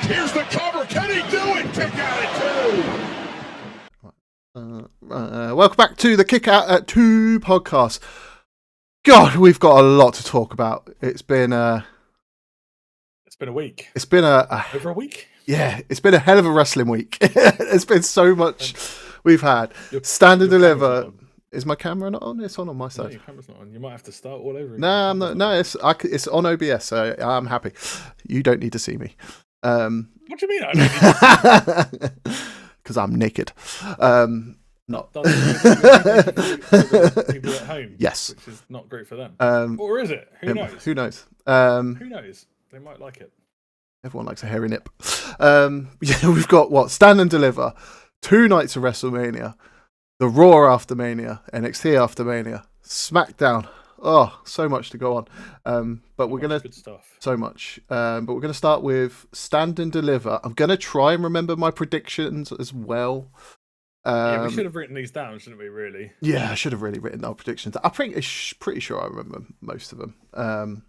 Here's the cover. Can he do it? Kick out at 2. Welcome back to the Kick Out at 2 podcast. God, we've got a lot to talk about. It's been a week. It's been Over a week? Yeah, it's been a hell of a wrestling week. There's been so much we've had. Stand and deliver. Is my camera not on? It's on my side. No, your camera's not on. You might have to start all over again. No, I'm not. No, it's on OBS, so I'm happy. You don't need to see me. What do you mean? I don't need to see you? Because I'm naked. Not people at home. Yes, which is not great for them. Or is it? Who knows? Who knows? Who knows? They might like it. Everyone likes a hairy nip. Yeah, we've got what? Stand and Deliver, 2 nights of WrestleMania, the Raw after Mania, NXT after Mania, SmackDown. Oh, so much to go on. But we're gonna good stuff. So much. But we're gonna start with Stand and Deliver. I'm gonna try and remember my predictions as well. Yeah, we should have written these down, shouldn't we? Really? Yeah, I should have really written our predictions. I'm pretty sure I remember most of them.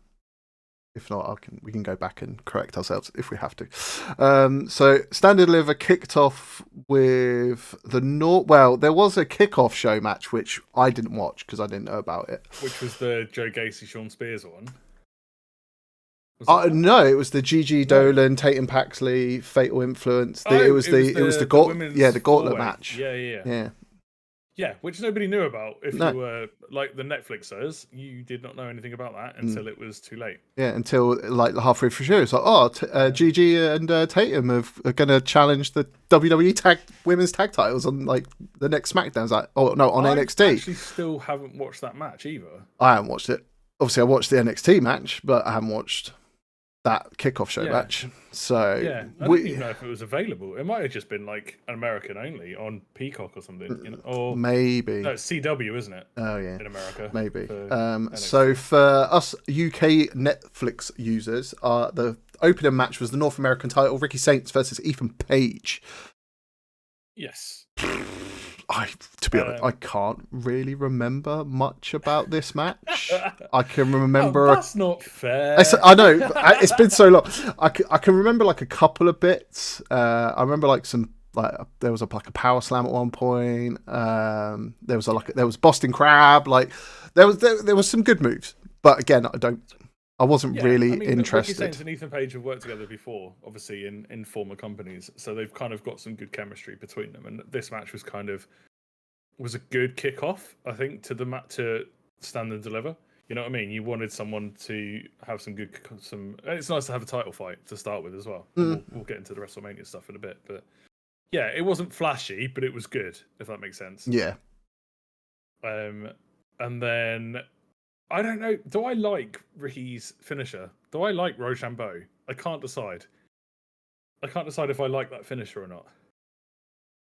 If not, we can go back and correct ourselves if we have to. So Stand and Deliver kicked off with there was a kickoff show match which I didn't watch because I didn't know about it. Which was the Joe Gacy, Sean Spears one. No, it was the Gigi Dolan, Tatum Paxley, Fatal Influence. It was the gauntlet match. Yeah, which nobody knew about. If you were like the Netflixers, you did not know anything about that until it was too late. Yeah, until like halfway through the show, it's like, Gigi and Tatum are going to challenge the WWE women's tag titles on like the next SmackDown. It's like, on NXT. I actually still haven't watched that match either. I haven't watched it. Obviously, I watched the NXT match, but I haven't watched that kickoff show match. So yeah, I don't even know if it was available. It might have just been like an American only on Peacock or something, or maybe. No, it's CW, isn't it? Oh yeah, in America, maybe. So for us UK Netflix users, the opening match was the North American title: Ricky Saints versus Ethan Page. Yes. To be honest, I can't really remember much about this match. I can remember. That's not fair. I know. It's been so long. I can remember like a couple of bits. I remember like some there was a power slam at one point. There was Boston Crab. Like there was some good moves. But again, I wasn't really interested. Ricky Saints and Ethan Page have worked together before, obviously in former companies, so they've kind of got some good chemistry between them. And this match was a good kickoff, I think, to Stand and Deliver. You know what I mean? You wanted someone to have some. It's nice to have a title fight to start with as well. We'll get into the WrestleMania stuff in a bit, but yeah, it wasn't flashy, but it was good, if that makes sense. Yeah. And then. I don't know. Do I like Ricky's finisher? Do I like Rochambeau? I can't decide. If I like that finisher or not.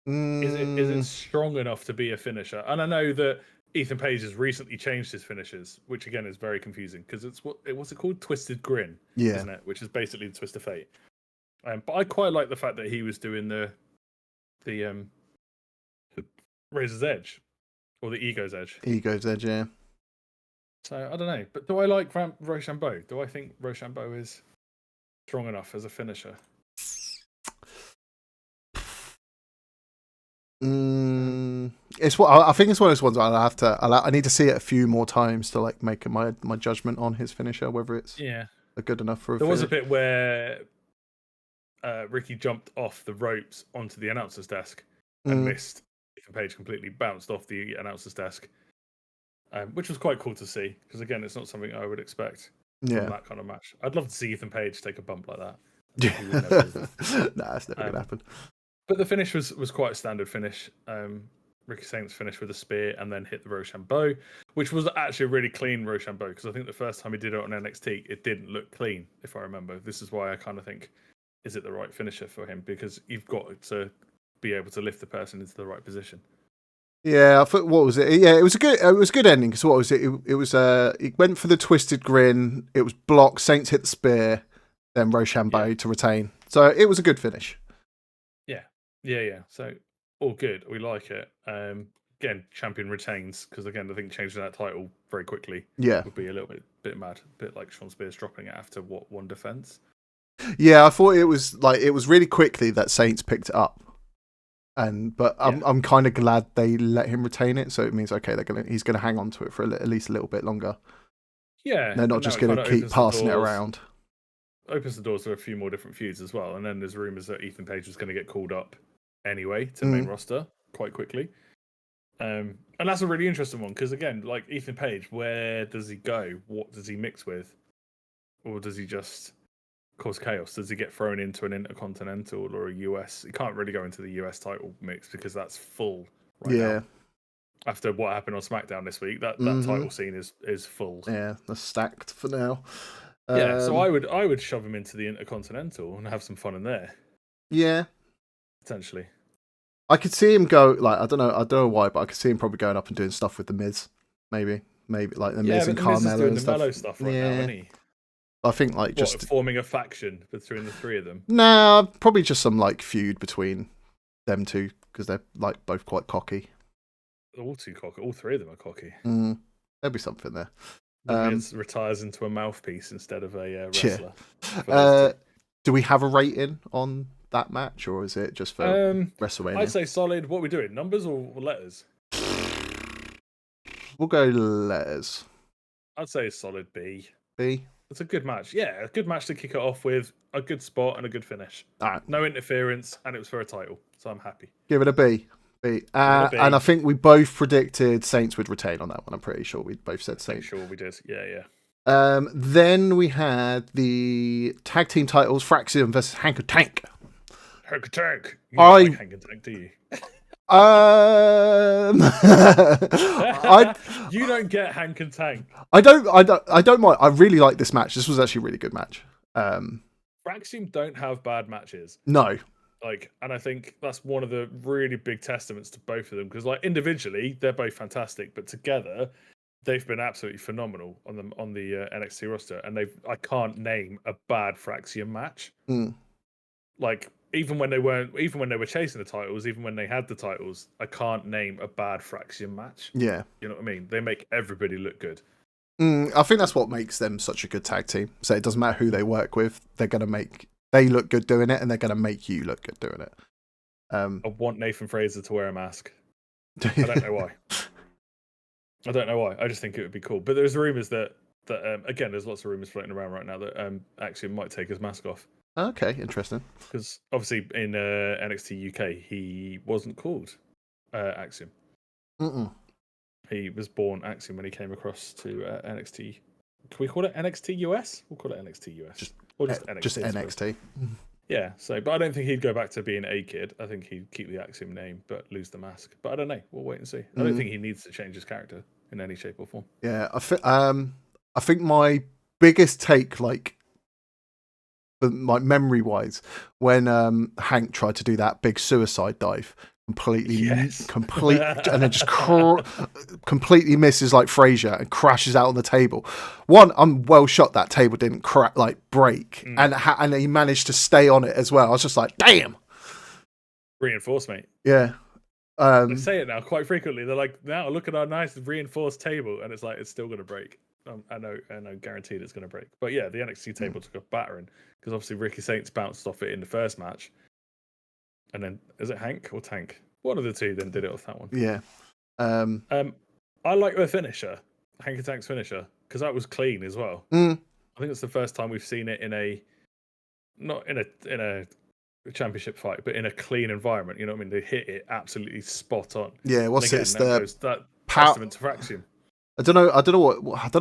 Is it strong enough to be a finisher? And I know that Ethan Page has recently changed his finishers, which again is very confusing because what's it called? Twisted Grin, isn't it? Which is basically the Twist of Fate. But I quite like the fact that he was doing the Razor's Edge or the Ego's Edge. Ego's Edge, yeah. So, I don't know. But do I like Rochambeau? Do I think Rochambeau is strong enough as a finisher? It's what I think it's one of those ones where I need to see it a few more times to like make my judgment on his finisher, whether it's good enough for a There was a bit where Ricky jumped off the ropes onto the announcer's desk and missed. Ethan Page completely bounced off the announcer's desk. Which was quite cool to see, because again, it's not something I would expect from that kind of match. I'd love to see Ethan Page take a bump like that. That's never gonna happen. But the finish was quite a standard finish. Ricky Saints finished with a spear and then hit the Rochambeau, which was actually a really clean Rochambeau, because I think the first time he did it on NXT, it didn't look clean, if I remember. This is why I kind of think, is it the right finisher for him? Because you've got to be able to lift the person into the right position. Yeah, I thought, what was it? Yeah, it was a good ending. Because what was it? It was it went for the Twisted Grin. It was blocked. Saints hit the spear, then Rochambeau to retain. So it was a good finish. Yeah. So all good. We like it. Again, champion retains, because again, I think changing that title very quickly would be a little bit mad. A bit like Sean Spears dropping it after one defense. Yeah, I thought it was really quickly that Saints picked it up, but I'm kind of glad they let him retain it. So it means okay, he's gonna hang on to it for at least a little bit longer. Yeah, They're not and now just it gonna kind of keep passing it around. Opens the doors to a few more different feuds as well. And then there's rumors that Ethan Page was going to get called up anyway to main roster quite quickly. And that's a really interesting one because again, like Ethan Page, where does he go? What does he mix with? Or does he just cause chaos? Does he get thrown into an intercontinental or a US? He can't really go into the US title mix because that's full right now. After what happened on SmackDown this week, that title scene is full. Yeah, they're stacked for now. Yeah, so I would shove him into the intercontinental and have some fun in there. Yeah, potentially. I could see him go I don't know why, but I could see him probably going up and doing stuff with the Miz, maybe like the Miz and Carmelo and stuff. Stuff right now, isn't he? I think just forming a faction between the three of them. Nah, probably just some feud between them two because they're both quite cocky. All too cocky. All three of them are cocky. There'll be something there. Miz retires into a mouthpiece instead of a wrestler. Do we have a rating on that match, or is it just for WrestleMania? I'd say solid. What are we doing? Numbers or letters? We'll go letters. I'd say solid B. B. It's a good match. Yeah, a good match to kick it off with, a good spot and a good finish. All right. No interference, and it was for a title, so I'm happy. Give it a B. B. And I think we both predicted Saints would retain on that one. I'm pretty sure we both said Saints. Sure we did. Yeah. Then we had the tag team titles: Fraxium versus Hank and Tank. Hank and Tank. You don't like Hank and Tank, do you? You don't get Hank and Tank. I don't mind. I really like this match. This was actually a really good match. Fraxium don't have bad matches. No. And I think that's one of the really big testaments to both of them because, individually they're both fantastic, but together they've been absolutely phenomenal on the NXT roster. And I can't name a bad Fraxium match. Even when they were chasing the titles, even when they had the titles, I can't name a bad Fraxium match. Yeah, you know what I mean. They make everybody look good. I think that's what makes them such a good tag team. So it doesn't matter who they work with; they look good doing it, and they're gonna make you look good doing it. I want Nathan Fraser to wear a mask. I don't know why. I just think it would be cool. But there's rumors that again, there's lots of rumors floating around right now that Axiom might take his mask off. Okay, interesting. Because obviously in NXT UK, he wasn't called Axiom. He was born Axiom when he came across to NXT. Can we call it NXT US? We'll call it NXT US. Just NXT. Just NXT. Yeah, but I don't think he'd go back to being a kid. I think he'd keep the Axiom name, but lose the mask. But I don't know. We'll wait and see. I don't think he needs to change his character in any shape or form. Yeah, I think my biggest take, memory wise, when Hank tried to do that big suicide dive, completely and then just completely misses Frazier and crashes out on the table. I'm well shot that table didn't break, and he managed to stay on it as well. I was just like, damn. Reinforced, mate. Yeah. They say it now quite frequently. They're like, now look at our nice reinforced table, and it's still going to break. I know, guaranteed it's going to break. But yeah, the NXT table took a battering because obviously Ricky Saints bounced off it in the first match, and then is it Hank or Tank? One of the two then did it off that one. Yeah. I like their finisher, Hank and Tank's finisher, because that was clean as well. I think it's the first time we've seen it not in a championship fight, but in a clean environment. You know what I mean? They hit it absolutely spot on. Yeah. What's it? It's that testament to Fraxium. I don't know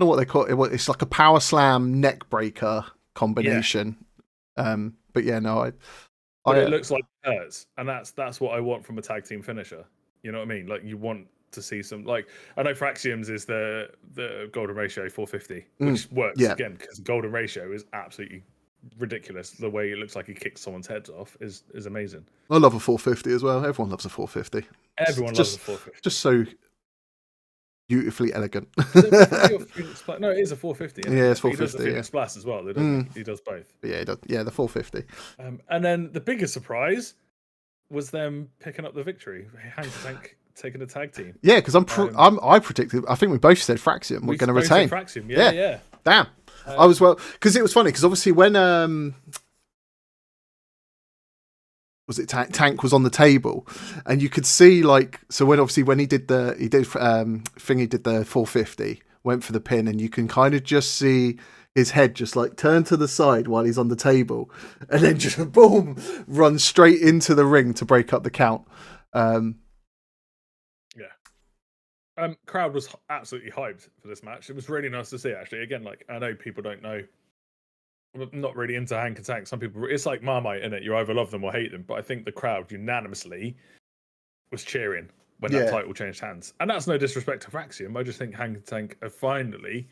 what they call it. It's like a power slam neck breaker combination. Yeah. But yeah, no, it looks like it hurts, and that's what I want from a tag team finisher. You know what I mean? You want to see some I know Fraxium's is the golden ratio 450, which works again because golden ratio is absolutely ridiculous. The way it looks like he kicks someone's heads off is amazing. I love a 450 as well. Everyone loves a 450. Everyone loves a 450. Just so beautifully elegant. No, it is a 450. Yeah, it's 450. He does the Phoenix Splash as well. He does both. But yeah, he does. Yeah, the 450. And then the biggest surprise was them picking up the victory. Hank Tank taking a tag team. Yeah, because I predicted. I think we both said Fraxium we're going to retain. Fraxium, yeah. Damn. I was because it was funny because obviously when was it Tank was on the table, and you could see like, so when he did the 450, went for the pin, and you can kind of just see his head just like turn to the side while he's on the table, and then just boom, run straight into the ring to break up the count. Crowd was absolutely hyped for this match. It was really nice to see, actually. Again, like, I know people don't know, I'm not really into Hank and Tank. Some people, it's like Marmite, innit? You either love them or hate them. But I think the crowd unanimously was cheering when that title changed hands. And that's no disrespect to Fraxium. I just think Hank and Tank have finally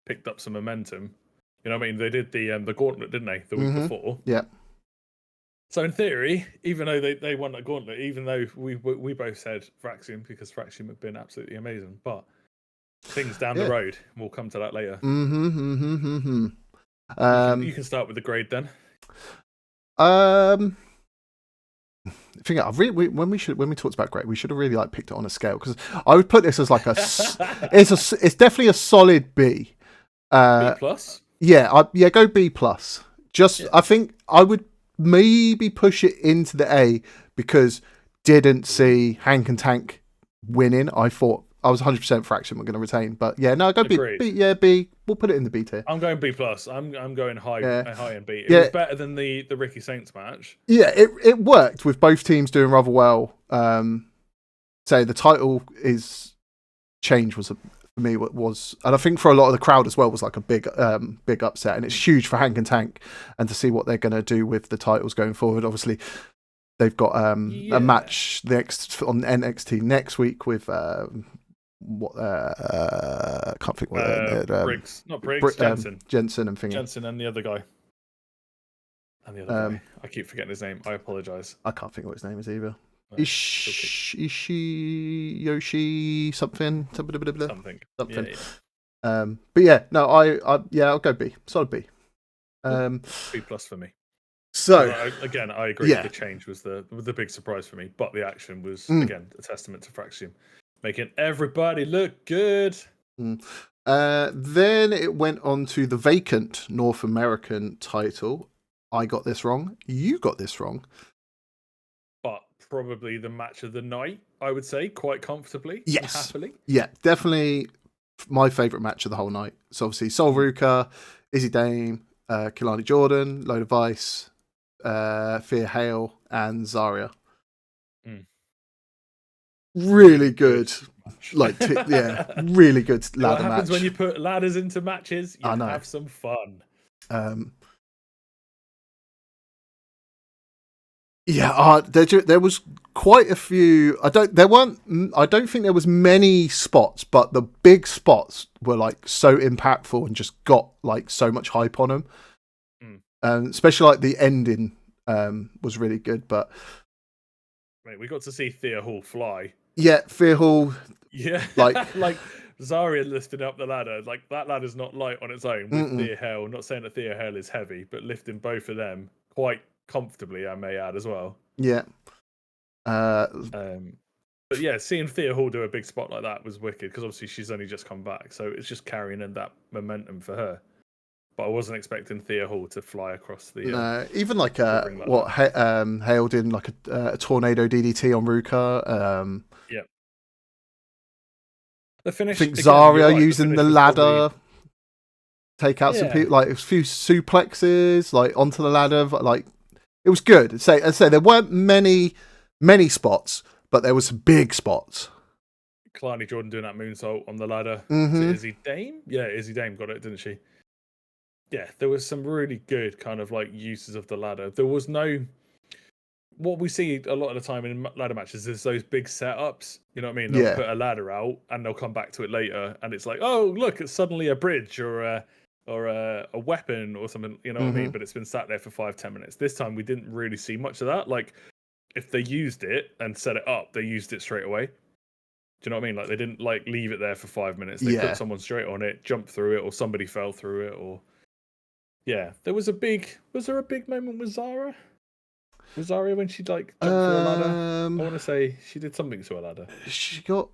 picked up some momentum. You know what I mean? They did the gauntlet, didn't they, the week before? Yeah. So in theory, even though they won that gauntlet, even though we both said Fraxium because Fraxium have been absolutely amazing, but things down the road, we'll come to that later. You can start with the grade then. When we talked about grade, we should have really like picked it on a scale, because I would put this as like it's definitely a solid B. B plus. Yeah, go B plus. I think I would maybe push it into the A, because didn't see Hank and Tank winning. I thought I was 100% Fraction were going to retain, but yeah, no, go B. B. We'll put it in the B tier. I'm going B plus. I'm going high in B. It was better than the Ricky Saints match. Yeah, it worked with both teams doing rather well. So the title change was for me what was, and I think for a lot of the crowd as well, was like a big upset, and it's huge for Hank and Tank, and to see what they're going to do with the titles going forward. Obviously, they've got a match on NXT next week with I can't think what Briggs, not Briggs, Jensen and thingy. Jensen and the other guy. I keep forgetting his name. I apologize. I can't think what his name is either. Ishi Yoshi something. Yeah. But yeah, no, I'll go B. Solid B. B plus for me. So I agree. The change was the big surprise for me, but the action was again a testament to Fraxium, making everybody look good. Then it went on to the vacant North American title. I got this wrong. You got this wrong. But probably the match of the night, I would say, quite comfortably. Yes. And happily. Yeah, definitely my favourite match of the whole night. So obviously Sol Ruka, Izzy Dame, Kilani Jordan, Load of Ice, Thea Hale, and Zarya. Really good. Really good ladder match. What happens when you put ladders into matches? You have some fun. There was quite a few. I don't think there was many spots, but the big spots were like so impactful and just got like so much hype on them. Especially like the ending was really good. But mate, we got to see Thea Hall fly. Yeah, Thea Hall. Yeah, like Zarya lifted up the ladder. Like that ladder's not light on its own. With Thea Hale, not saying that Thea Hale is heavy, but lifting both of them quite comfortably, I may add as well. Yeah. But yeah, seeing Thea Hall do a big spot like that was wicked, because obviously she's only just come back, so it's just carrying in that momentum for her. But I wasn't expecting Thea Hall to fly across the. Even like Hale did like a tornado DDT on Ruka. Yeah. The finish. I think Zarya using the ladder. Take out some people, like a few suplexes, like onto the ladder. Like it was good. I'd say there weren't many spots, but there was some big spots. Kilani Jordan doing that moonsault on the ladder. Is it Izzy Dame? Yeah, Izzy Dame got it, didn't she? Yeah, there was some really good kind of like uses of the ladder. There was no. What we see a lot of the time in ladder matches is those big setups. You know what I mean? They'll put a ladder out and they'll come back to it later, and it's like, oh look, it's suddenly a bridge or a weapon or something. You know what I mean? But it's been sat there for 5-10 minutes. This time we didn't really see much of that. Like if they used it and set it up, they used it straight away. Do you know what I mean? Like they didn't like leave it there for 5 minutes. They put someone straight on it, jumped through it, or somebody fell through it, or. Yeah, was there a big moment with Zara? Was Zarya when she like jumped through a ladder? I want to say she did something to a ladder. She got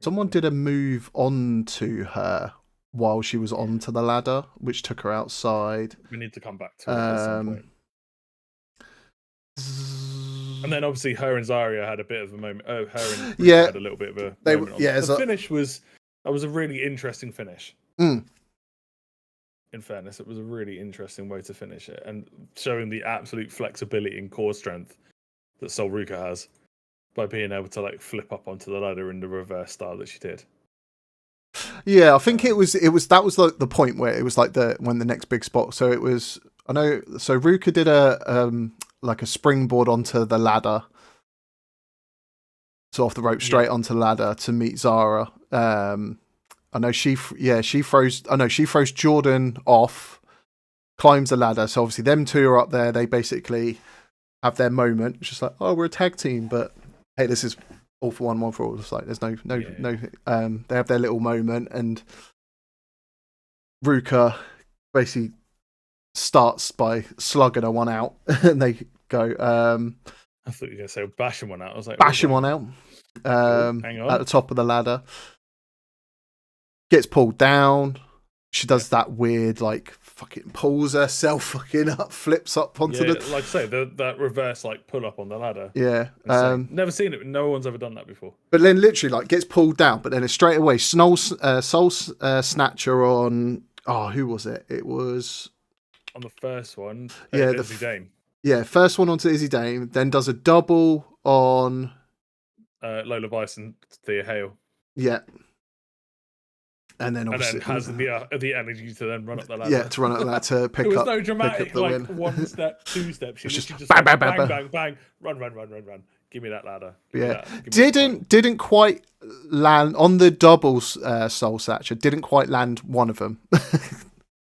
someone did a move onto her while she was onto the ladder, which took her outside. We need to come back to it at some point. And then obviously her and Zarya had a bit of a moment. Oh, her and Rika had a little bit of a moment. The finish was a really interesting finish. Mm. In fairness, it was a really interesting way to finish it, and showing the absolute flexibility and core strength that Sol Ruka has by being able to like flip up onto the ladder in the reverse style that she did. Yeah, I think it was that was like the point where it was like when the next big spot. So it was, I know. So Ruka did a like a springboard onto the ladder, so off the rope straight onto the ladder to meet Zara. I know she throws. I know she throws Jordan off, climbs the ladder. So obviously them two are up there. They basically have their moment. It's just like, oh, we're a tag team, but hey, this is all for one for all. It's like there's no. They have their little moment, and Ruka basically starts by slugging her one out, and they go. I thought you were going to say bashing one out. I was like, bashing one out. Hang on. At the top of the ladder. Gets pulled down. She does that weird, like, fucking pulls herself fucking up, flips up onto the... Like I say, that reverse, like, pull up on the ladder. Yeah. Never seen it. No one's ever done that before. But then literally, like, gets pulled down, but then it's straight away Soul Snatcher on... Oh, who was it? It was... On the first one, Izzy Dame. Yeah, first one onto Izzy Dame, then does a double on... Lola Bison, Thea Hale. Yeah. And then obviously has the energy to then run up the ladder. Yeah, to run up the ladder to pick up. It was no dramatic, like win. One step, two steps. She just bang, bang, bang, bang, bang, bang, run. Give me that ladder. Didn't quite land on the doubles. Soul Snatcher didn't quite land one of them.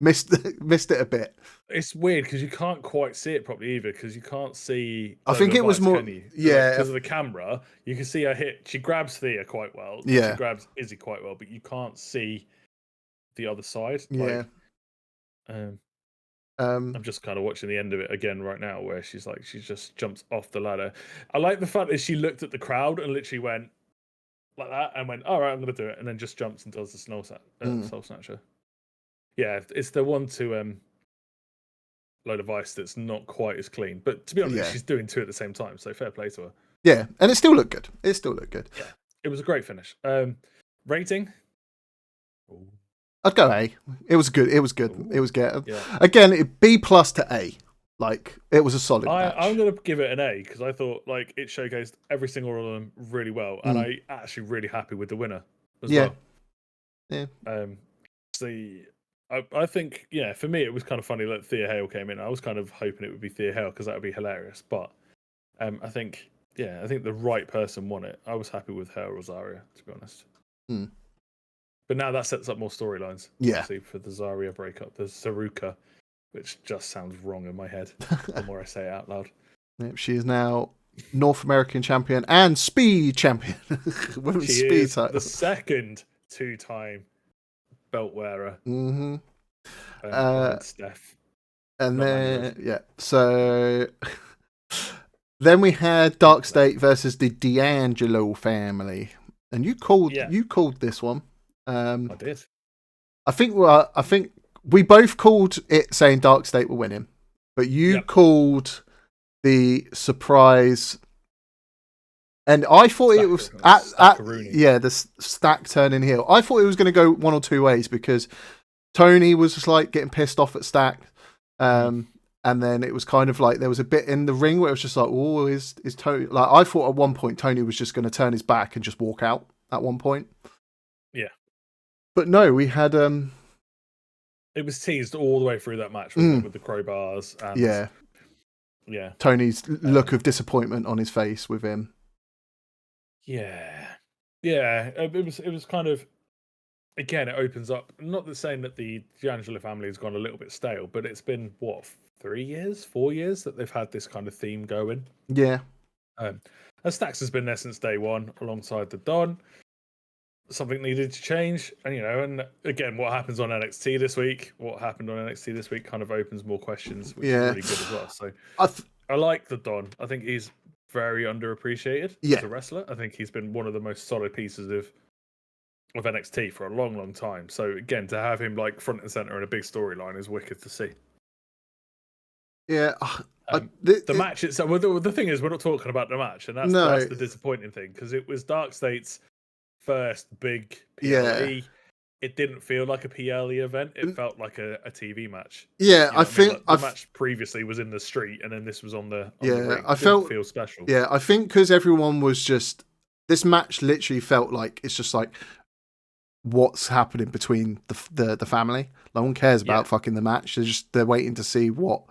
missed it a bit. It's weird because you can't quite see it properly either because you can't see. I think it was more. Yeah, because of the camera, you can see her hit. She grabs Thea quite well. Yeah, she grabs Izzy quite well, but you can't see the other side. Yeah. I'm just kind of watching the end of it again right now, where she just jumps off the ladder. I like the fact that she looked at the crowd and literally went like that and went, "All right, I'm going to do it," and then just jumps and does the Soul Snatcher. Yeah, it's the one to Load of Ice that's not quite as clean, but to be honest, she's doing two at the same time, so fair play to her. Yeah, and it still looked good. Yeah, it was a great finish. Rating? I'd go A. It was good. It was good. Ooh. It was good. Yeah. Again, B+ to A. Like, it was a solid match. I'm going to give it an A because I thought like it showcased every single one of them really well, and I actually really happy with the winner as well. Yeah. I think, for me, it was kind of funny that Thea Hale came in. I was kind of hoping it would be Thea Hale because that would be hilarious. But I think the right person won it. I was happy with her or Zarya, to be honest. But now that sets up more storylines. Yeah. For the Zarya breakup. There's Saruka, which just sounds wrong in my head the more I say it out loud. Yep, she is now North American champion and Speed champion. Women's She Speed is title. the second 2-time belt wearer. Mm-hmm. Steph. And then, so then we had Dark State versus the D'Angelo family. And you called this one. I did. I think we both called it saying Dark State were winning, but you called the surprise. And I thought it was the stack turning heel. I thought it was going to go one or two ways because Tony was just like getting pissed off at Stack. And then it was kind of like there was a bit in the ring where it was just like, oh, is Tony... Like, I thought at one point Tony was just going to turn his back and just walk out at one point. Yeah. But no, we had... It was teased all the way through that match with the crowbars. And, yeah. Tony's look of disappointment on his face with him. Yeah. It was kind of... Again, it opens up. Not that saying that the D'Angelo family has gone a little bit stale, but it's been 4 years that they've had this kind of theme going. Yeah. And Stax has been there since day one, alongside the Don. Something needed to change, and again, what happens on NXT this week? What happened on NXT this week kind of opens more questions, which is really good as well. So I like the Don. I think he's very underappreciated as a wrestler. I think he's been one of the most solid pieces of of NXT for a long, long time. So again, to have him like front and center in a big storyline is wicked to see. Yeah, The match itself. Well, the thing is, we're not talking about the match, and that's the disappointing thing because it was Dark State's first big PLE. It didn't feel like a PLE event. It felt like a TV match. Yeah, You know I think like, the match previously was in the street, and then this was on the ring. I didn't feel special. Yeah, I think because everyone was just this match literally felt like it's just like what's happening between the family. No one cares about fucking the match. They're waiting to see what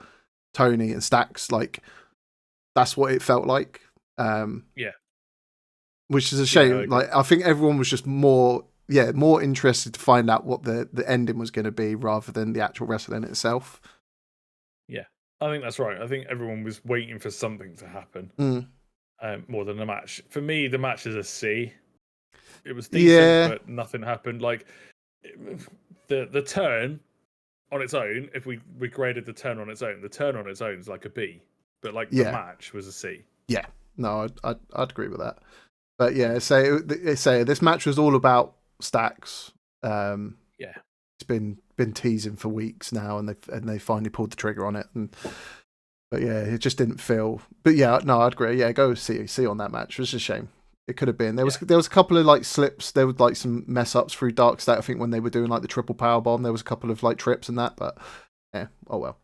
Tony and Stacks like. That's what it felt like. Which is a shame. Like I think everyone was just more interested to find out what the ending was going to be rather than the actual wrestling itself. Yeah, I think that's right. I think everyone was waiting for something to happen more than the match. For me, the match is a C. It was decent, but nothing happened. Like the turn on its own, if we graded the turn on its own is like a B. But like the match was a C. Yeah, no, I'd agree with that. But yeah, say this match was all about Stacks. It's been teasing for weeks now, and they finally pulled the trigger on it. But yeah, it just didn't feel. But yeah, no, I'd agree. Yeah, go see on that match. It was a shame. It could have been. There was a couple of like slips. There was like some mess ups through Dark State. I think when they were doing like the triple power bomb, there was a couple of like trips and that. But yeah, oh well.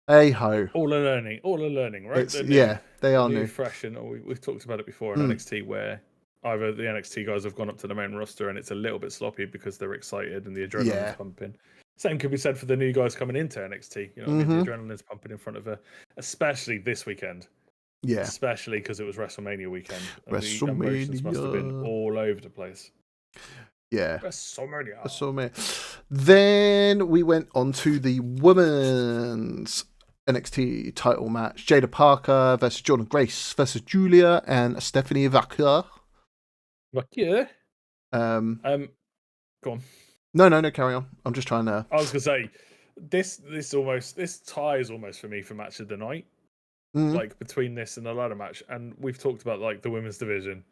Hey ho. All a learning, right? They are new. Fresh, and we've talked about it before in NXT, where either the NXT guys have gone up to the main roster and it's a little bit sloppy because they're excited and the adrenaline's pumping. Same could be said for the new guys coming into NXT. You know, what I mean, the adrenaline's pumping in front of especially this weekend. Yeah, especially because it was WrestleMania weekend. And WrestleMania. The emotions must have been all over the place. Yeah. WrestleMania. Then we went on to the women's NXT title match. Jada Parker versus Jordan Grace versus Julia and Stephanie Vaquer. Go on. No, carry on. I'm just trying to. I was gonna say this ties almost for me for match of the night. Like between this and the ladder match, and we've talked about like the women's division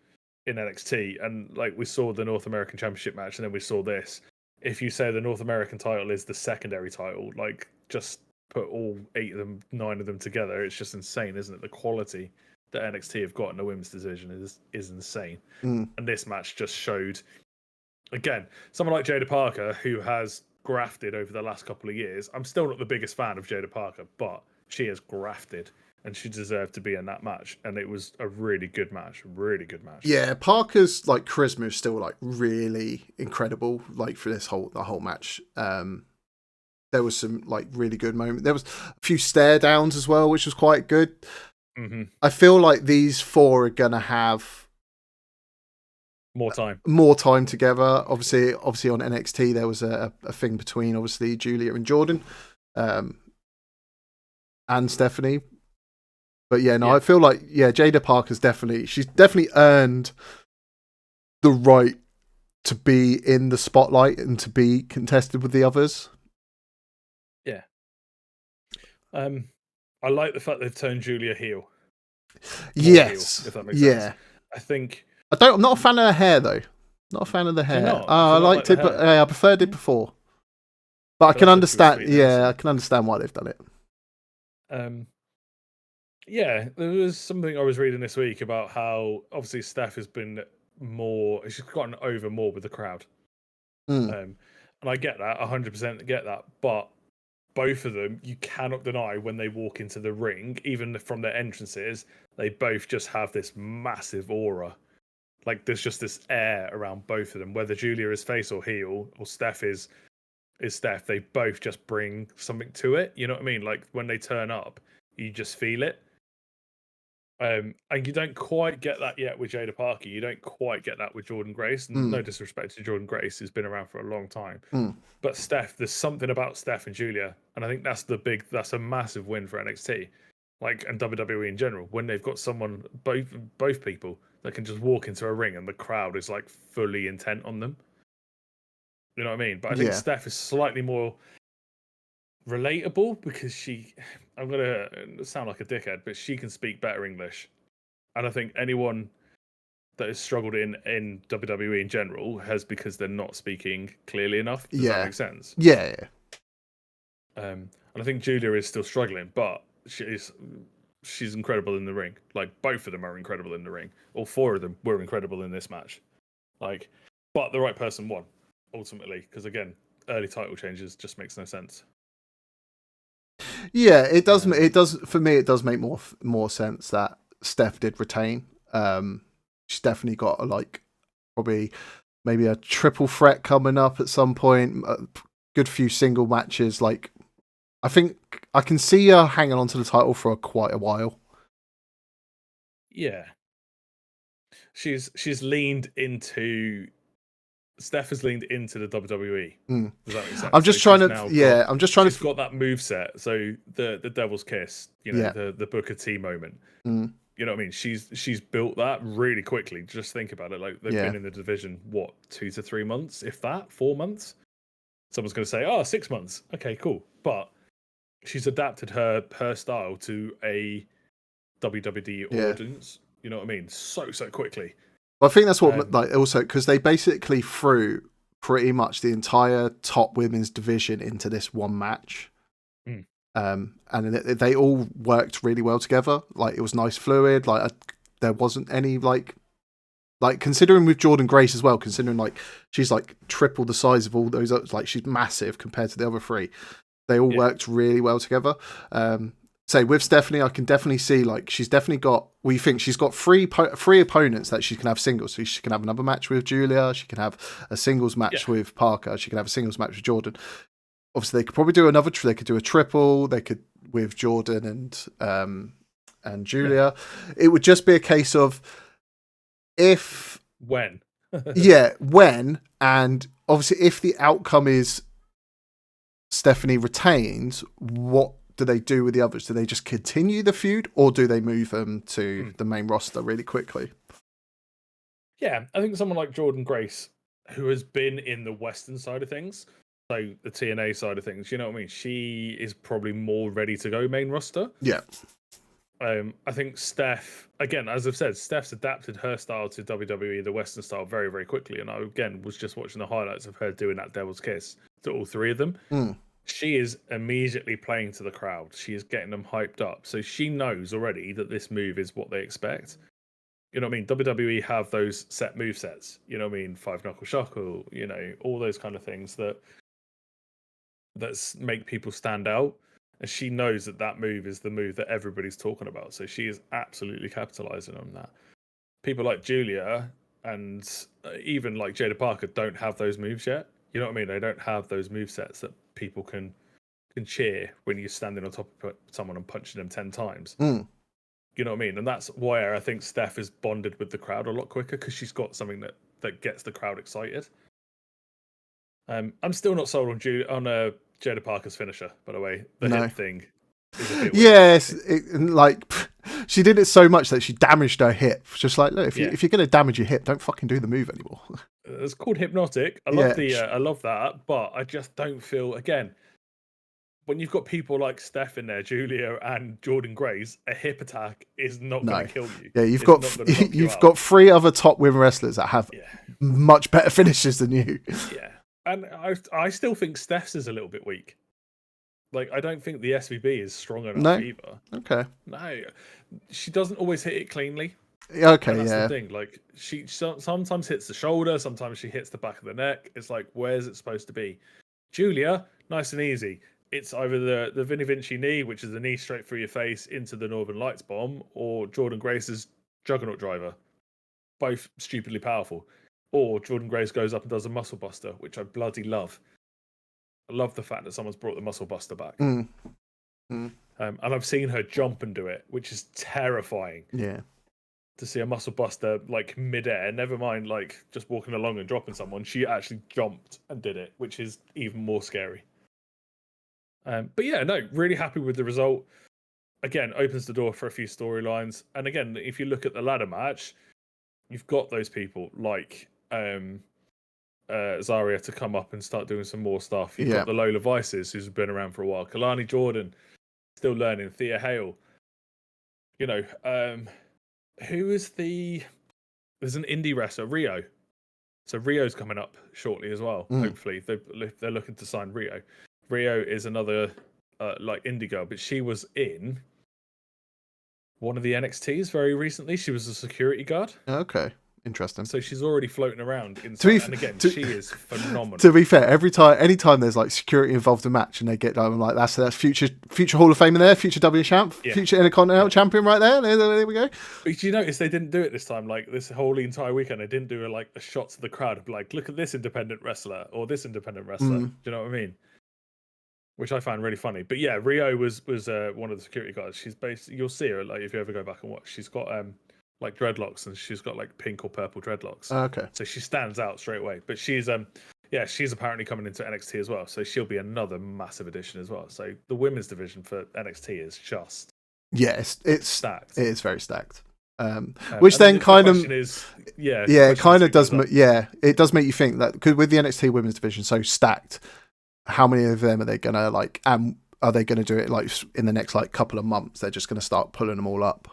in NXT, and like we saw the North American Championship match, and then we saw this. If you say the North American title is the secondary title, like just put all 9 of them together, it's just insane, isn't it? The quality that NXT have got in the women's division is insane. And this match just showed, again, someone like Jada Parker, who has grafted over the last couple of years. I'm still not the biggest fan of Jada Parker, but she has grafted. And she deserved to be in that match, and it was a really good match. Yeah, Parker's like charisma is still like really incredible. Like for the whole match, there was some like really good moments. There was a few stare downs as well, which was quite good. I feel like these 4 are gonna have more time together. Obviously on NXT there was a thing between obviously Julia and Jordan, and Stephanie. But I feel like Jada Parker's she's definitely earned the right to be in the spotlight and to be contested with the others. Yeah. I like the fact they've turned Julia heel. Yes. Heel, if that makes sense. I think I'm not a fan of her hair though. Not a fan of the hair. I liked it, but I preferred it before. But I can understand. I can understand why they've done it. Yeah, there was something I was reading this week about how obviously Steph has been she's gotten over more with the crowd. And I get that, 100% get that. But both of them, you cannot deny when they walk into the ring, even from their entrances, they both just have this massive aura. Like there's just this air around both of them, whether Julia is face or heel or Steph is Steph, they both just bring something to it. You know what I mean? Like when they turn up, you just feel it. And you don't quite get that yet with Jada Parker. You don't quite get that with Jordan Grace. No disrespect to Jordan Grace, who's been around for a long time. But Steph, there's something about Steph and Julia, and I think that's a massive win for NXT, like and WWE in general. When they've got someone, both people that can just walk into a ring and the crowd is like fully intent on them. You know what I mean? But I think Steph is slightly more relatable because I'm gonna sound like a dickhead, but she can speak better English, and I think anyone that has struggled in WWE in general has because they're not speaking clearly enough. Does that Yeah. make sense? Yeah. And I think Julia is still struggling, but she's incredible in the ring. Like both of them are incredible in the ring. All four of them were incredible in this match. Like, but the right person won ultimately because again, early title changes just makes no sense. Yeah, it does. It does for me. It does make more sense that Steph did retain. She's definitely got probably maybe a triple threat coming up at some point. A good few single matches. Like, I think I can see her hanging on to the title for quite a while. Yeah, she's leaned into. Steph has leaned into the WWE. Mm. Does that make sense? I'm just trying to. I'm just trying She's got that move set. So the Devil's Kiss, Yeah. the Booker T moment. Mm. You know what I mean? She's built that really quickly. Just think about it. Like they've been in the division 2 to 3 months, if that, 4 months. Someone's going to say, "Oh, 6 months." Okay, cool. But she's adapted her style to a WWE audience. You know what I mean? So quickly. I think that's what also because they basically threw pretty much the entire top women's division into this one match. And they all worked really well together. Like it was nice, fluid. Like there wasn't any like considering with Jordan Grace as well. Considering like she's like triple the size of all those. Like she's massive compared to the other three. They all worked really well together. So with Stephanie, I can definitely see like she's definitely got. We think she's got three opponents that she can have singles. So she can have another match with Julia. She can have a singles match with Parker. She can have a singles match with Jordan. Obviously, they could probably do another. They could do a triple. They could with Jordan and Julia. Yeah. It would just be a case of if when, when, and obviously if the outcome is Stephanie retains, what do they do with the others? Do they just continue the feud, or do they move them to the main roster really quickly? Yeah, I think someone like Jordan Grace, who has been in the Western side of things, so the TNA side of things, you know what I mean? She is probably more ready to go main roster. Yeah. I think Steph, again, as I've said, Steph's adapted her style to WWE, the Western style, very, very quickly. And I, again, was just watching the highlights of her doing that Devil's Kiss to all three of them. She is immediately playing to the crowd. She is getting them hyped up. So she knows already that this move is what they expect. You know what I mean? WWE have those set move sets. You know what I mean? 5-knuckle shuffle, all those kind of things that make people stand out. And she knows that move is the move that everybody's talking about. So she is absolutely capitalizing on that. People like Julia and even like Jada Parker don't have those moves yet. You know what I mean? They don't have those move sets that people can cheer when you're standing on top of someone and punching them 10 times. You know what I mean? And that's why I think Steph is bonded with the crowd a lot quicker, because she's got something that gets the crowd excited. I'm still not sold on Jada Parker's finisher, by the way. The hip thing is a bit weird. Yes, she did it so much that she damaged her hip. Just like, look, if you're going to damage your hip, don't fucking do the move anymore. It's called hypnotic. I love I love that, but I just don't feel, again, when you've got people like Steph in there, Julia and Jordan Grace, a hip attack is not going to kill you. Yeah, you've got three other top women wrestlers that have much better finishes than you. Yeah, and I still think Steph's is a little bit weak. Like, I don't think the SVB is strong enough either. Okay. No, she doesn't always hit it cleanly. Okay, and that's the thing. Like, she sometimes hits the shoulder, sometimes she hits the back of the neck. It's like, where's it supposed to be? Julia, nice and easy. It's either the Vinny Vinci knee, which is the knee straight through your face into the Northern Lights bomb, or Jordan Grace's Juggernaut Driver. Both stupidly powerful. Or Jordan Grace goes up and does a muscle buster, which I bloody love. I love the fact that someone's brought the muscle buster back. And I've seen her jump and do it, which is terrifying. Yeah. To see a muscle buster like midair, never mind like just walking along and dropping someone. She actually jumped and did it, which is even more scary. But yeah, no, really happy with the result. Again, opens the door for a few storylines. And again, if you look at the ladder match, you've got those people like Zarya to come up and start doing some more stuff. You've got the Lola Vices, who's been around for a while. Kalani Jordan, still learning. Thea Hale. Who is the there's an indie wrestler, Rio. So Rio's coming up shortly as well. Hopefully, they're looking to sign Rio. Rio is another like indie girl, but she was in one of the NXTs very recently. She was a security guard. Okay, interesting. So she's already floating around inside. And again, she is phenomenal. To be fair, anytime there's like security involved in a match and they get done, I'm like, that's future Hall of Fame in there, future W champ, future Intercontinental champion right there. There we go. But did you notice they didn't do it this time? Like this whole entire weekend, they didn't do a shot to the crowd of like, look at this independent wrestler or this independent wrestler. Do you know what I mean? Which I found really funny. But yeah, Rio was one of the security guards. She's you'll see her like if you ever go back and watch. She's got like dreadlocks and she's got like pink or purple dreadlocks. Okay. So she stands out straight away. But she's she's apparently coming into NXT as well. So she'll be another massive addition as well. So the women's division for NXT is just it's stacked. It is very stacked. Which then kind of it kind of does it does make you think that because with the NXT women's division so stacked, how many of them are they gonna like? Are they gonna do it like in the next like couple of months? They're just gonna start pulling them all up,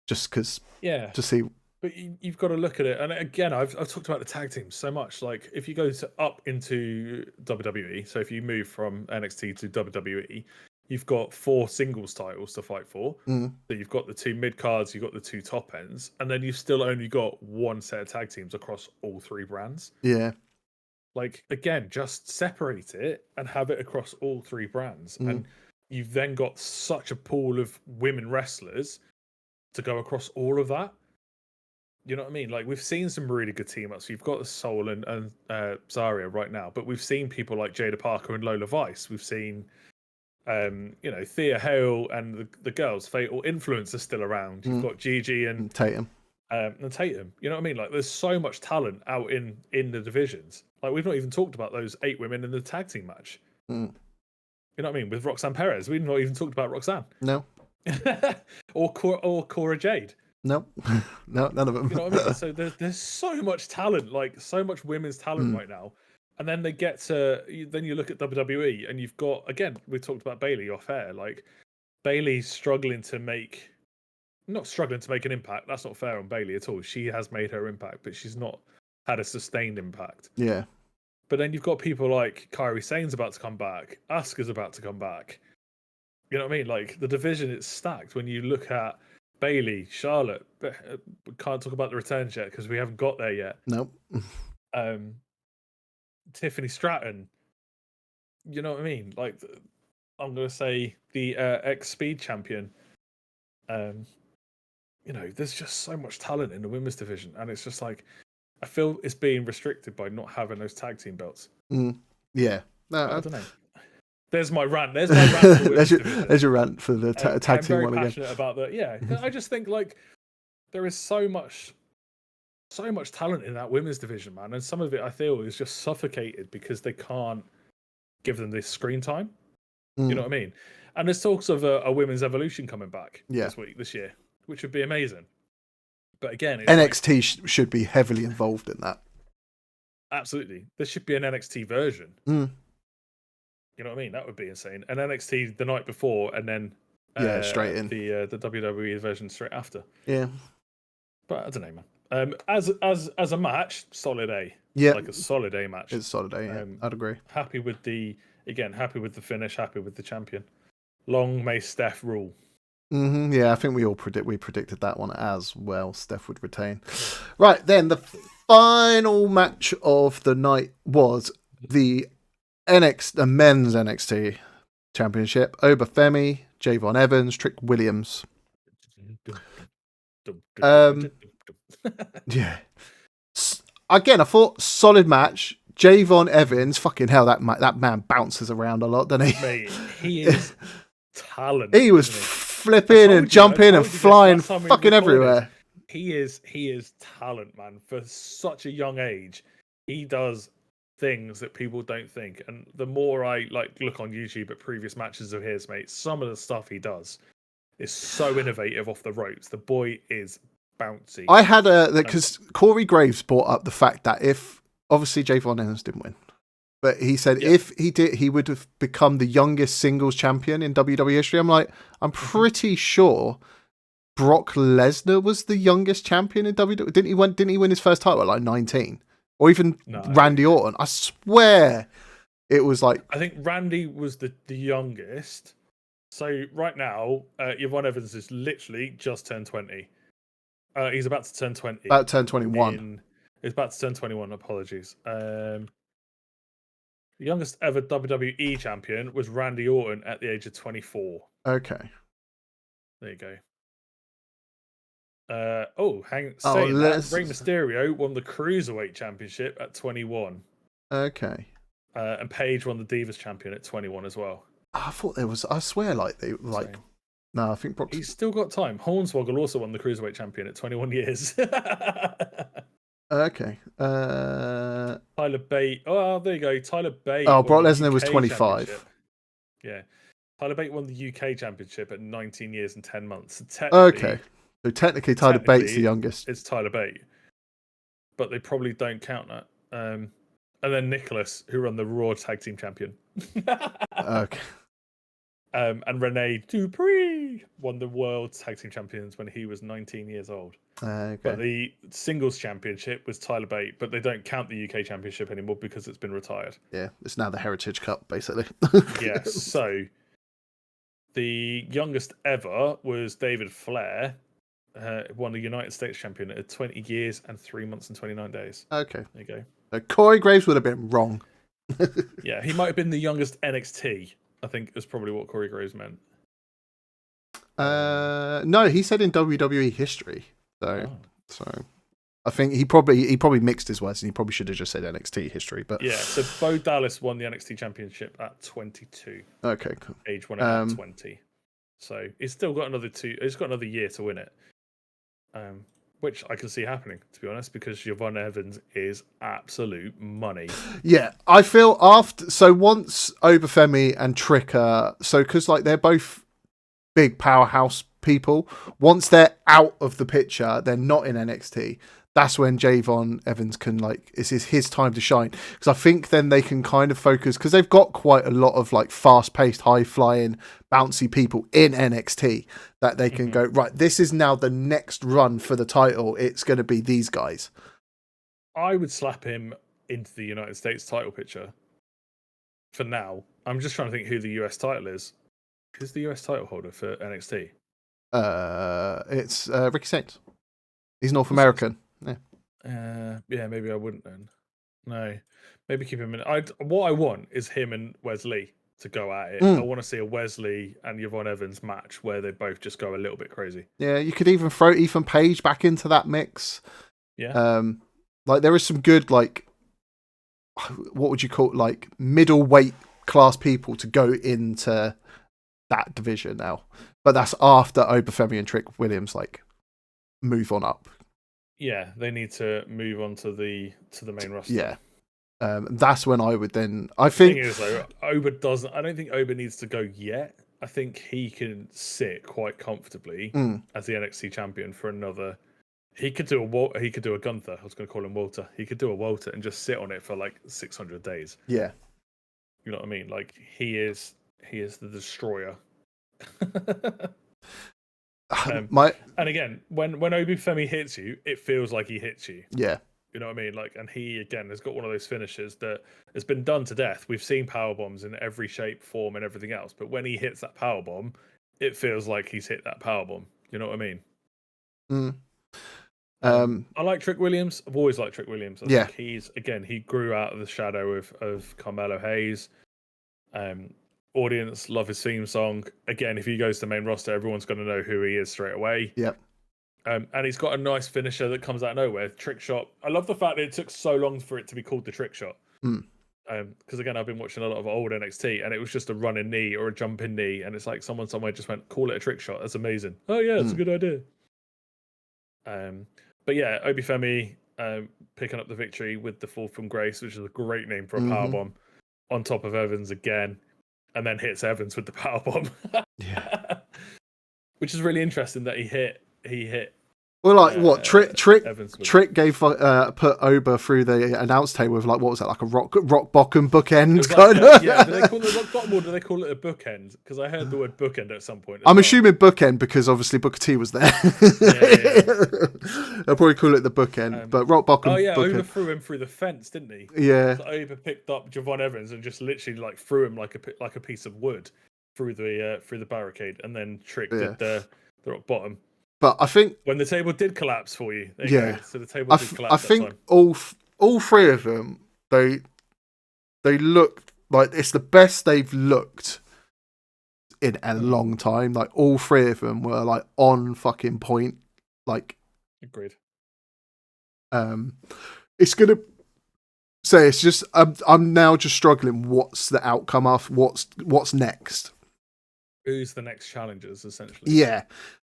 just because. Yeah. To see. But you've got to look at it, and again, I've talked about the tag teams so much. Like if you go up into WWE, so if you move from NXT to WWE, you've got 4 singles titles to fight for. So you've got the 2 mid cards, you've got the 2 top ends, and then you've still only got 1 set of tag teams across all 3 brands. Yeah. Like again, just separate it and have it across all 3 brands, and you've then got such a pool of women wrestlers to go across all of that. You know what I mean? Like we've seen some really good team ups. You've got the Soul and Zarya right now, but we've seen people like Jada Parker and Lola Vice. We've seen, Thea Hale and the girls. Fatal Influence are still around. You've got Gigi and Tatum. You know what I mean? Like there's so much talent out in the divisions. Like we've not even talked about those 8 women in the tag team match. You know what I mean? With Roxanne Perez, we've not even talked about Roxanne. No. or Cora Jade. No, no, none of them. You know what I mean? So there's so much talent, like so much women's talent right now. And then they get then you look at WWE and you've got, again, we talked about Bayley off air, like Bayley's not struggling to make an impact. That's not fair on Bayley at all. She has made her impact, but she's not had a sustained impact. Yeah. But then you've got people like Kairi Sane's about to come back. Asuka's about to come back. You know what I mean? Like the division is stacked when you look at Bayley, Charlotte. We can't talk about the returns yet because we haven't got there yet. Nope. Tiffany Stratton. You know what I mean? Like I'm going to say the ex-Speed champion. There's just so much talent in the women's division, and it's just like I feel it's being restricted by not having those tag team belts. Yeah. No, I don't know. There's my rant. There's my rant. there's your rant for the tag team one again. I'm very passionate about that. Yeah, I just think like there is so much talent in that women's division, man, and some of it I feel is just suffocated because they can't give them this screen time. You know what I mean? And there's talks of a women's evolution coming back this year, which would be amazing. But again, it's NXT should be heavily involved in that. Absolutely, there should be an NXT version. You know what I mean? That would be insane. An NXT the night before, and then straight in the WWE version straight after. Yeah, but I don't know, man. As a match, solid A. Yeah, like a solid A match. It's a solid A. Yeah. I'd agree. Happy with the finish. Happy with the champion. Long may Steph rule. Yeah, I think we predicted that one as well. Steph would retain. Right then, the final match of the night was the men's NXT Championship. Obafemi, Javon Evans, Trick Williams. Yeah. Again, I thought solid match. Javon Evans, fucking hell, that man bounces around a lot, doesn't he? Mate, he is talent. He was flipping and jumping and flying fucking everywhere. He is talent, man. For such a young age, he does things that people don't think. And the more I look on YouTube at previous matches of his, mate, some of the stuff he does is so innovative off the ropes. The boy is bouncy. I had because Corey Graves brought up the fact that if obviously Javon Evans didn't win, but he said if he did, he would have become the youngest singles champion in WWE history. I'm like, I'm pretty sure Brock Lesnar was the youngest champion in WWE. Didn't he win his first title at like 19? Or even No. Randy Orton? I swear it was like. I think Randy was the youngest. So right now, Yvonne Evans is literally just turned 20. He's about to turn 20. About turn 21. He's about to turn 21. Apologies. The youngest ever WWE champion was Randy Orton at the age of 24. Okay. There you go. Rey Mysterio won the Cruiserweight Championship at 21. Okay. And Paige won the Divas Champion at 21 as well. I thought there was. I swear, like they like. So, no, I think Brock's. he's still got time. Hornswoggle also won the Cruiserweight Champion at 21 years. Okay. Tyler Bate. Oh, there you go. Tyler Bate. Oh, Brock won the Lesnar was UK 25. Championship. Yeah. Tyler Bate won the UK Championship at 19 years and 10 months. So technically, Okay. So technically, Tyler Bate's the youngest. It's Tyler Bate. But they probably don't count that. And then Nicholas, who won the Raw Tag Team Champion. Okay. And Rene Dupree won the World Tag Team Champions when he was 19 years old. Okay. But the singles championship was Tyler Bate, but they don't count the UK championship anymore because it's been retired. Yeah, it's now the Heritage Cup, basically. Yes. So the youngest ever was David Flair, won the United States champion at 20 years and 3 months and 29 days. Okay. There you go. So Corey Graves would have been wrong. Yeah, he might have been the youngest NXT. I think is probably what Corey Graves meant. No, he said in WWE history. So I think he probably mixed his words, and he probably should have just said NXT history. But yeah, so Bo Dallas won the NXT championship at 22. Okay, cool. Age one at 20. So he's still got another He's got another year to win it. Which I can see happening, to be honest, because Yvonne Evans is absolute money. Yeah, I feel once Obafemi and Tricker, because like they're both big powerhouse people, once they're out of the picture, they're not in NXT. That's when Javon Evans can it's his time to shine, because I think then they can kind of focus, because they've got quite a lot of like fast-paced, high-flying, bouncy people in NXT that they can go, right, this is now the next run for the title. It's going to be these guys. I would slap him into the United States title picture for now. I'm just trying to think who the US title is. Who's the US title holder for NXT? It's Ricky Saints. He's North American. Yeah. Yeah, maybe I wouldn't then. No, maybe keep him in. What I want is him and Wesley to go at it. I want to see a Wesley and Yvonne Evans match where they both just go a little bit crazy. Yeah, you could even throw Ethan Page back into that mix. Yeah. Like there is some good what would you call middleweight class people to go into that division now. But that's after Obafemi and Trick Williams move on up. Yeah, they need to move on to the main roster. Yeah. That's when I would then. I think. The thing is, though, Oba doesn't. I don't think Oba needs to go yet. I think he can sit quite comfortably as the NXT champion for another. He could do a Gunther. I was going to call him Walter. He could do a Walter and just sit on it for 600 days. Yeah. You know what I mean? He is the destroyer. And again, when Obafemi hits you, it feels like he hits you. Yeah. You know what I mean? And he again has got one of those finishes that has been done to death. We've seen power bombs in every shape, form, and everything else. But when he hits that power bomb, it feels like he's hit that power bomb. You know what I mean? I like Trick Williams. I've always liked Trick Williams. I think he grew out of the shadow of Carmelo Hayes. Audience love his theme song. Again, if he goes to the main roster, everyone's going to know who he is straight away. Yep. And he's got a nice finisher that comes out of nowhere. Trick shot. I love the fact that it took so long for it to be called the trick shot. Because again, I've been watching a lot of old NXT, and it was just a running knee or a jumping knee, and it's like someone somewhere just went, "Call it a trick shot." That's amazing. Oh yeah, it's a good idea. But yeah, Obafemi picking up the victory with the fall from grace, which is a great name for a powerbomb, on top of Evans again, and then hits Evans with the powerbomb. Yeah. Which is really interesting that he hit Well, like what? Evans would. Trick gave put Oba through the announce table with like what was that, like a rock bottom bookend Was kind that, of. yeah, do they call it rock bottom or do they call it a bookend? Because I heard the word bookend at some point. I'm assuming bookend because obviously Booker T was there. They'll probably call it the bookend, but rock bottom. Oh yeah, bookend. Oba threw him through the fence, didn't he? Yeah. So Oba picked up Javon Evans and just literally like threw him like a piece of wood through the barricade, and then Trick did the rock bottom. But I think when the table did collapse for you, there you go. So the table did collapse. I think all three of them they looked like it's the best they've looked in a long time. Like all three of them were like on fucking point. Like agreed. It's gonna say it's just I'm now just struggling. What's the outcome of what's next? Who's the next challengers essentially? Yeah.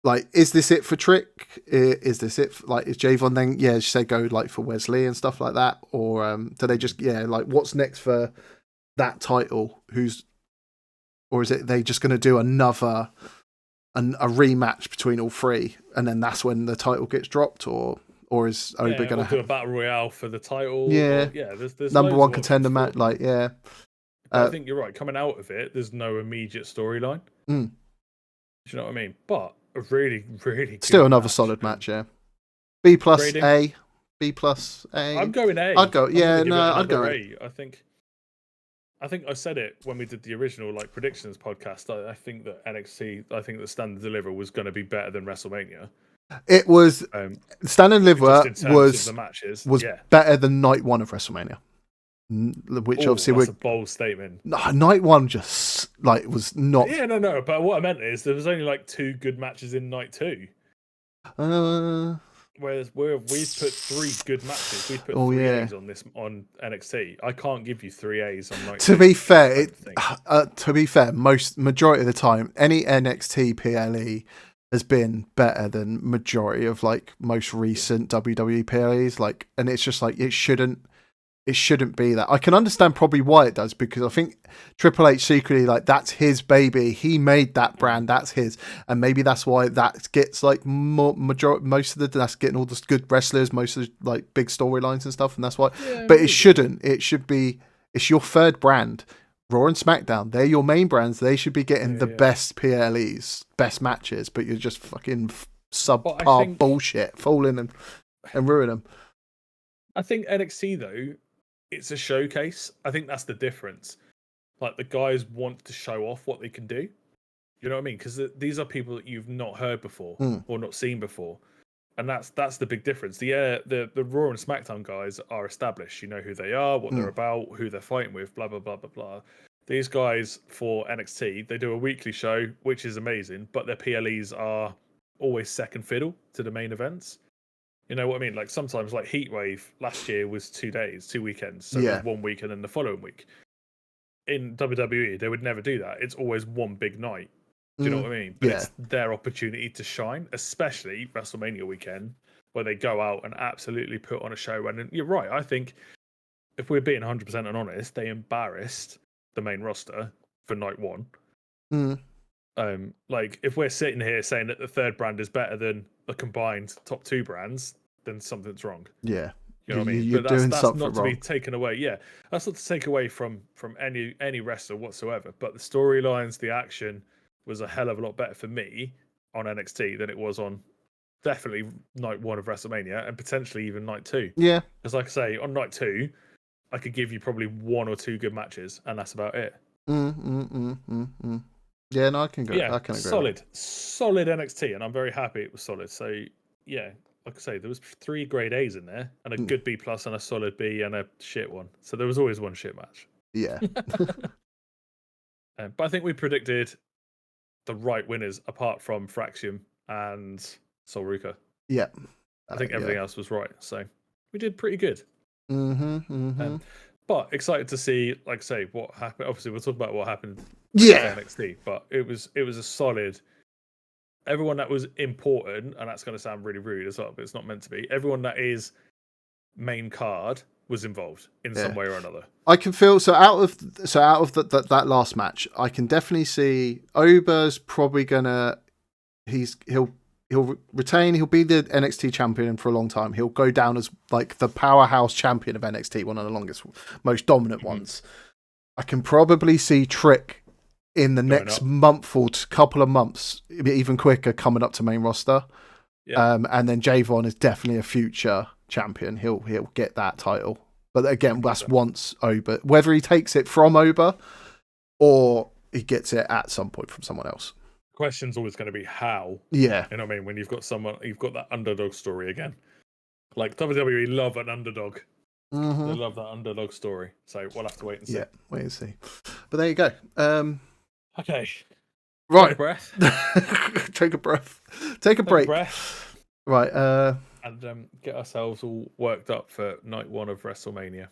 Like, is this it for Trick? Is this it? Is Javon then? Yeah, say go like for Wesley and stuff like that, or do they just like what's next for that title? Or is it they just going to do a rematch between all three, and then that's when the title gets dropped, or is Oba going to do a battle royale for the title? Yeah, There's number one contender match. Like, yeah, I think you're right. Coming out of it, there's no immediate storyline. Do you know what I mean? But a really, really still good another match. solid match, yeah. B plus Grading? A, B plus A. I'm going A. I'd go. I'm Yeah, gonna give no, it I'd go another A. I think I said it when we did the original like predictions podcast. I think that NXT, I think that Stand and Deliver was going to be better than WrestleMania. It was Stand and Deliver was the matches. better than night one of WrestleMania. Which obviously that's a bold statement. No, night one just like was not. Yeah, no. But what I meant is there was only like 2 good matches in night 2. Whereas we've put 3 good matches. We've put 3 A's on NXT. I can't give you 3 A's on night 2. To be fair, majority of the time, any NXT PLE has been better than majority of like most recent WWE PLEs. Like, and it's just like it shouldn't be that. I can understand probably why it does, because I think Triple H secretly, like, that's his baby. He made that brand. That's his. And maybe that's why that gets like that's getting all the good wrestlers, most of the like big storylines and stuff. And that's why, but it shouldn't. It's your third brand. Raw and SmackDown, they're your main brands. They should be getting the best PLEs, best matches, but you're just fucking subpar bullshit, falling and ruin them. I think NXT though, it's a showcase. I think that's the difference. Like, the guys want to show off what they can do. You know what I mean? Because these are people that you've not heard before or not seen before, and that's the big difference. The Raw and SmackDown guys are established. You know who they are, what they're about, who they're fighting with, blah blah blah blah blah. These guys for NXT, they do a weekly show, which is amazing, but their PLEs are always second fiddle to the main events. You know what I mean? Like, sometimes, like Heatwave last year was 2 days, 2 weekends. So it was 1 week and then the following week. In WWE, they would never do that. It's always one big night. Do you know what I mean? But it's their opportunity to shine, especially WrestleMania weekend, where they go out and absolutely put on a show. And you're right. I think if we're being 100% and honest, they embarrassed the main roster for night 1. Like, if we're sitting here saying that the third brand is better than the combined top 2 brands, then something's wrong. Yeah, you know what I mean. You're but doing that's something not to wrong. be taken away. Yeah, that's not to take away from any wrestler whatsoever. But the storylines, the action was a hell of a lot better for me on NXT than it was on definitely night 1 of WrestleMania and potentially even night 2. Yeah, because like I say, on night 2, I could give you probably 1 or 2 good matches, and that's about it. Yeah, no, I can go. Yeah, I can agree. Solid NXT, and I'm very happy it was solid. So yeah, like I say, there was 3 grade A's in there, and a good B plus, and a solid B, and a shit one. So there was always one shit match. Yeah. But I think we predicted the right winners, apart from Fraxium and Sol Ruka. Yeah. I think everything else was right. So we did pretty good. But excited to see, like I say, what happened. Obviously, we'll talk about what happened. NXT, but it was a solid. Everyone that was important, and that's going to sound really rude as well, but it's not meant to be. Everyone that is main card was involved in some way or another. I can feel out of that last match, I can definitely see Oba's probably gonna he'll he'll retain. He'll be the NXT champion for a long time. He'll go down as like the powerhouse champion of NXT, one of the longest, most dominant ones. I can probably see Trick in the next month or couple of months, even quicker, coming up to main roster. Yeah. And then Javon is definitely a future champion. He'll get that title. But again, that's once Oba. Whether he takes it from Oba or he gets it at some point from someone else. Question's always going to be how. Yeah. You know what I mean? When you've got that underdog story again. Like WWE love an underdog. Mm-hmm. They love that underdog story. So we'll have to wait and see. Yeah, wait and see. But there you go. Okay. Right. Take a breath. Take a breath. Take a break. Breath. Right. And get ourselves all worked up for night 1 of WrestleMania.